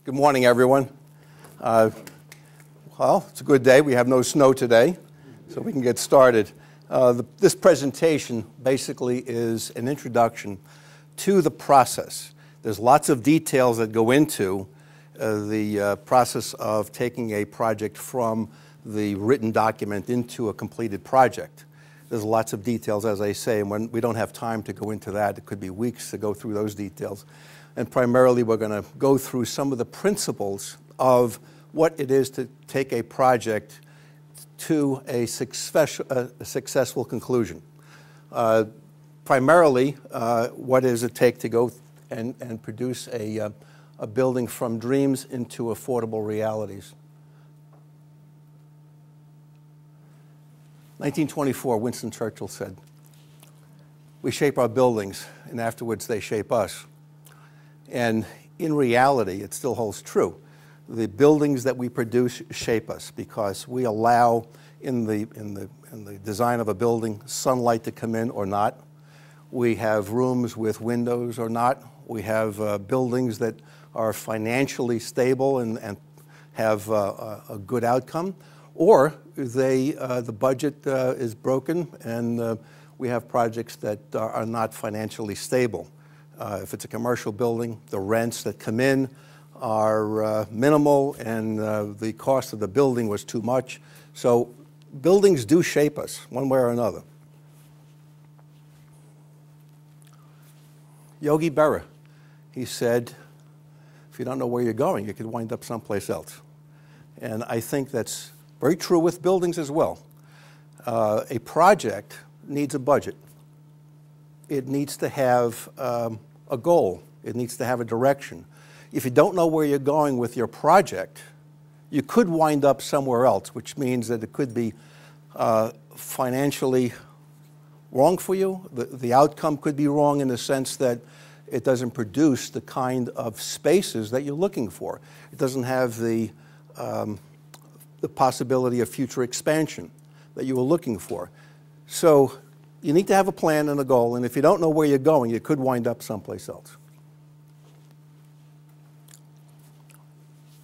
Good morning, everyone. Well, it's a good day. We have no snow today, so we can get started. This presentation basically is an introduction to the process. There's lots of details that go into the process of taking a project from the written document into a completed project. There's lots of details, as I say, and when we don't have time to go into that, it could be weeks to go through those details. And primarily, we're going to go through some of the principles of what it is to take a project to a successful conclusion. Primarily, what does it take to go and produce a building from dreams into affordable realities? 1924, Winston Churchill said, "We shape our buildings, and afterwards they shape us." And in reality, it still holds true. The buildings that we produce shape us because we allow in the design of a building sunlight to come in or not. We have rooms with windows or not. We have buildings that are financially stable and have a good outcome. Or the budget is broken and we have projects that are not financially stable. If it's a commercial building, the rents that come in are minimal and the cost of the building was too much. So buildings do shape us one way or another. Yogi Berra, he said, if you don't know where you're going, you could wind up someplace else. And I think that's very true with buildings as well. A project needs a budget. It needs to have a goal. It needs to have a direction. If you don't know where you're going with your project, you could wind up somewhere else, which means that it could be financially wrong for you. The outcome could be wrong in the sense that it doesn't produce the kind of spaces that you're looking for. It doesn't have the possibility of future expansion that you were looking for. So you need to have a plan and a goal, and if you don't know where you're going, you could wind up someplace else.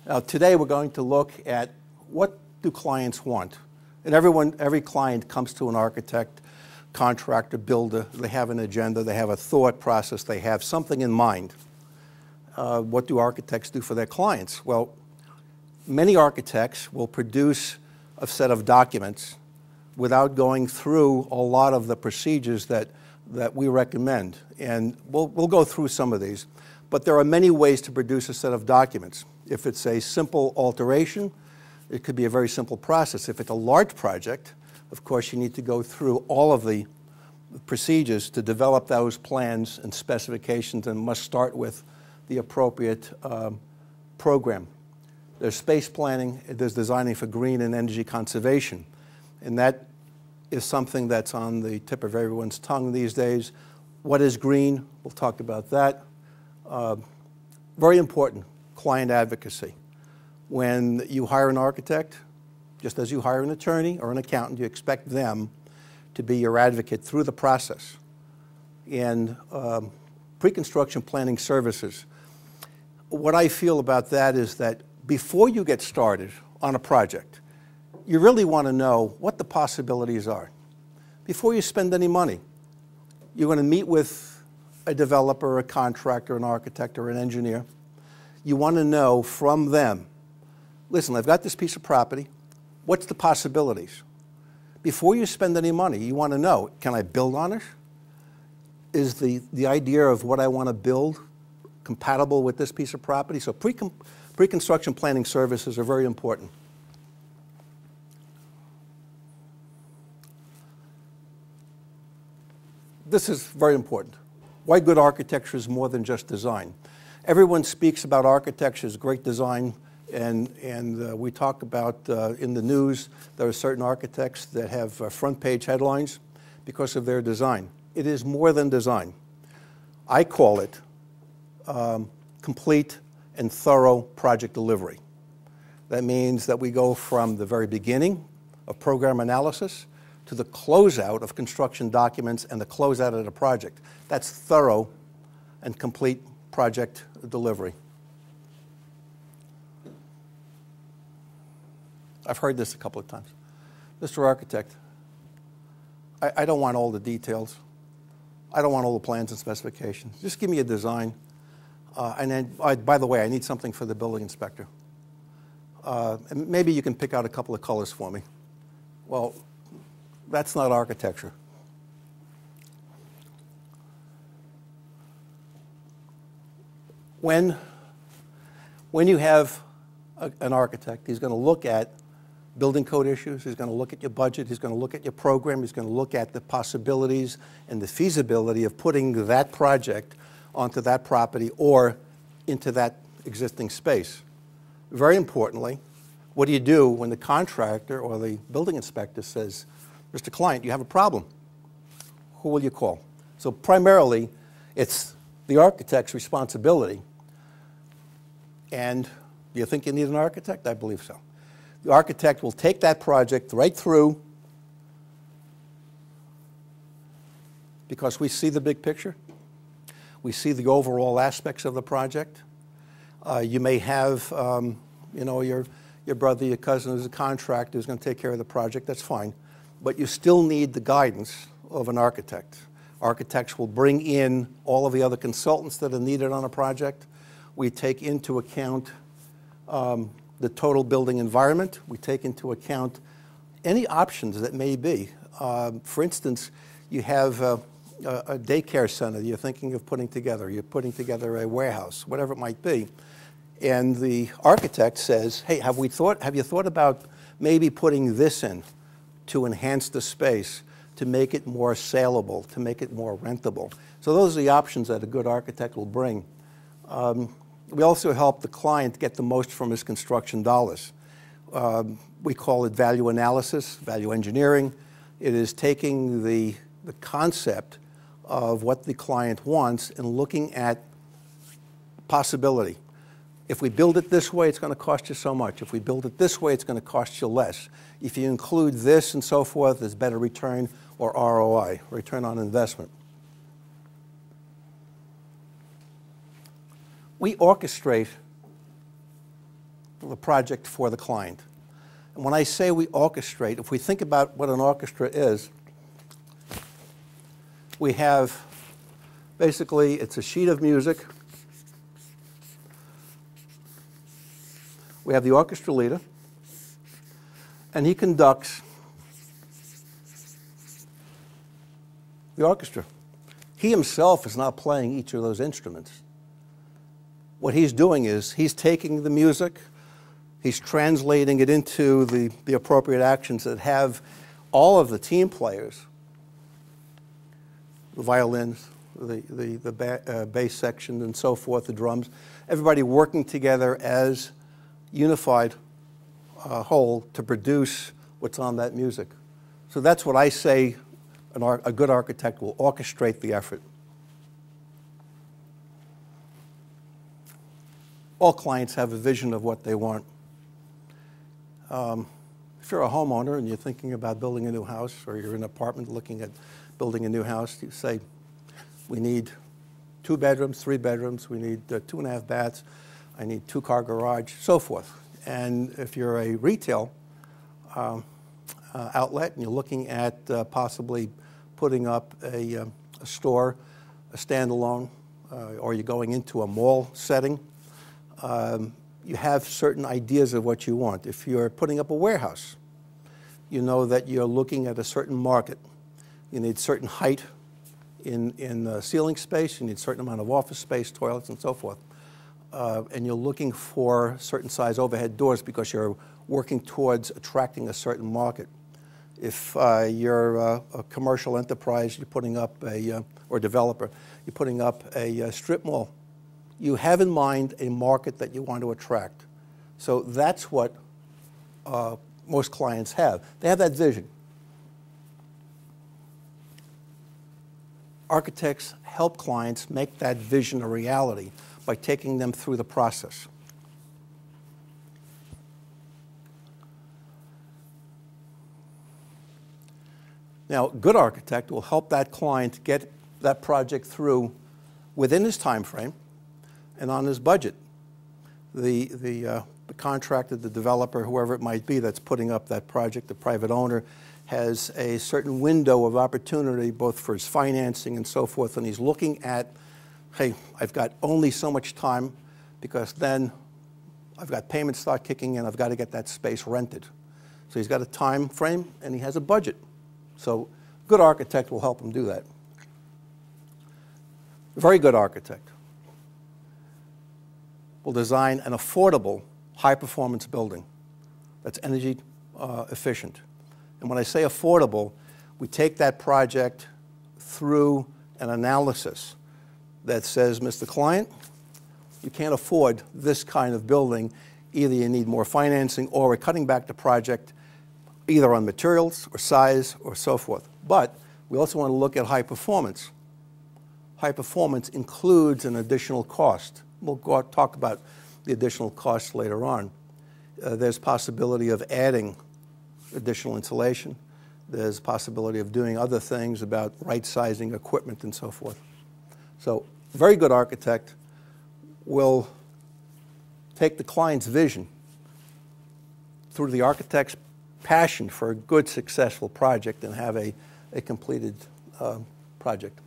Now, today we're going to look at what do clients want. And every client comes to an architect, contractor, builder. They have an agenda. They have a thought process. They have something in mind. What do architects do for their clients? Well, many architects will produce a set of documents without going through a lot of the procedures that we recommend. And we'll go through some of these. But there are many ways to produce a set of documents. If it's a simple alteration, it could be a very simple process. If it's a large project, of course, you need to go through all of the procedures to develop those plans and specifications and must start with the appropriate program. There's space planning, there's designing for green and energy conservation. And that is something that's on the tip of everyone's tongue these days. What is green? We'll talk about that. Very important, client advocacy. When you hire an architect, just as you hire an attorney or an accountant, you expect them to be your advocate through the process. And pre-construction planning services, what I feel about that is that before you get started on a project, you really want to know what the possibilities are. Before you spend any money, you're going to meet with a developer, a contractor, an architect, or an engineer. You want to know from them, listen, I've got this piece of property. What's the possibilities? Before you spend any money, you want to know, can I build on it? Is the idea of what I want to build compatible with this piece of property? So pre-construction planning services are very important. This is very important. Why good architecture is more than just design. Everyone speaks about architecture as great design, and we talk about in the news, there are certain architects that have front page headlines because of their design. It is more than design. I call it complete and thorough project delivery. That means that we go from the very beginning of program analysis to the closeout of construction documents and the closeout of the project. That's thorough and complete project delivery. I've heard this a couple of times. Mr. Architect, I don't want all the details. I don't want all the plans and specifications. Just give me a design. And then, by the way, I need something for the building inspector. And maybe you can pick out a couple of colors for me. Well, that's not architecture. When you have an architect, he's going to look at building code issues, he's going to look at your budget, he's going to look at your program, he's going to look at the possibilities and the feasibility of putting that project onto that property or into that existing space. Very importantly, what do you do when the contractor or the building inspector says, Mr. Client, you have a problem? Who will you call? So primarily, it's the architect's responsibility. And do you think you need an architect? I believe so. The architect will take that project right through because we see the big picture. We see the overall aspects of the project. You may have, you know, your brother, your cousin who's a contractor who's going to take care of the project. That's fine. But you still need the guidance of an architect. Architects will bring in all of the other consultants that are needed on a project. We take into account the total building environment. We take into account any options that may be. For instance, you have a daycare center you're thinking of putting together. You're putting together a warehouse, whatever it might be. And the architect says, hey, have you thought about maybe putting this in to enhance the space, to make it more saleable, to make it more rentable? So those are the options that a good architect will bring. We also help the client get the most from his construction dollars. We call it value analysis, value engineering. It is taking the concept of what the client wants and looking at possibility. If we build it this way, it's going to cost you so much. If we build it this way, it's going to cost you less. If you include this and so forth, there's better return or ROI, return on investment. We orchestrate the project for the client. And when I say we orchestrate, if we think about what an orchestra is, we have basically, it's a sheet of music. We have the orchestra leader, and he conducts the orchestra. He himself is not playing each of those instruments. What he's doing is he's taking the music, he's translating it into the appropriate actions that have all of the team players, the violins, the bass section and so forth, the drums, everybody working together as unified whole to produce what's on that music. So that's what I say a good architect will orchestrate the effort. All clients have a vision of what they want. If you're a homeowner and you're thinking about building a new house, or you're in an apartment looking at building a new house, you say, we need 2 bedrooms, 3 bedrooms, we need 2.5 baths, I need 2-car garage, so forth. And if you're a retail outlet and you're looking at possibly putting up a store, a standalone, or you're going into a mall setting, you have certain ideas of what you want. If you're putting up a warehouse, you know that you're looking at a certain market. You need certain height in ceiling space, you need a certain amount of office space, toilets, and so forth. And you're looking for certain size overhead doors because you're working towards attracting a certain market. If you're a commercial enterprise, you're putting up or developer, you're putting up a strip mall, you have in mind a market that you want to attract. So that's what most clients have. They have that vision. Architects help clients make that vision a reality by taking them through the process. Now, a good architect will help that client get that project through within his time frame and on his budget. The contractor, the developer, whoever it might be that's putting up that project, the private owner, has a certain window of opportunity both for his financing and so forth, and he's looking at, hey, I've got only so much time because then I've got payments start kicking in, I've got to get that space rented. So he's got a time frame and he has a budget. So a good architect will help him do that. A very good architect will design an affordable, high-performance building that's energy efficient. And when I say affordable, we take that project through an analysis that says, Mr. Client, you can't afford this kind of building. Either you need more financing or we're cutting back the project either on materials or size or so forth. But we also want to look at high performance. High performance includes an additional cost. We'll talk about the additional costs later on. There's possibility of adding additional insulation. There's possibility of doing other things about right-sizing equipment and so forth. So a very good architect will take the client's vision through the architect's passion for a good, successful project and have a completed project.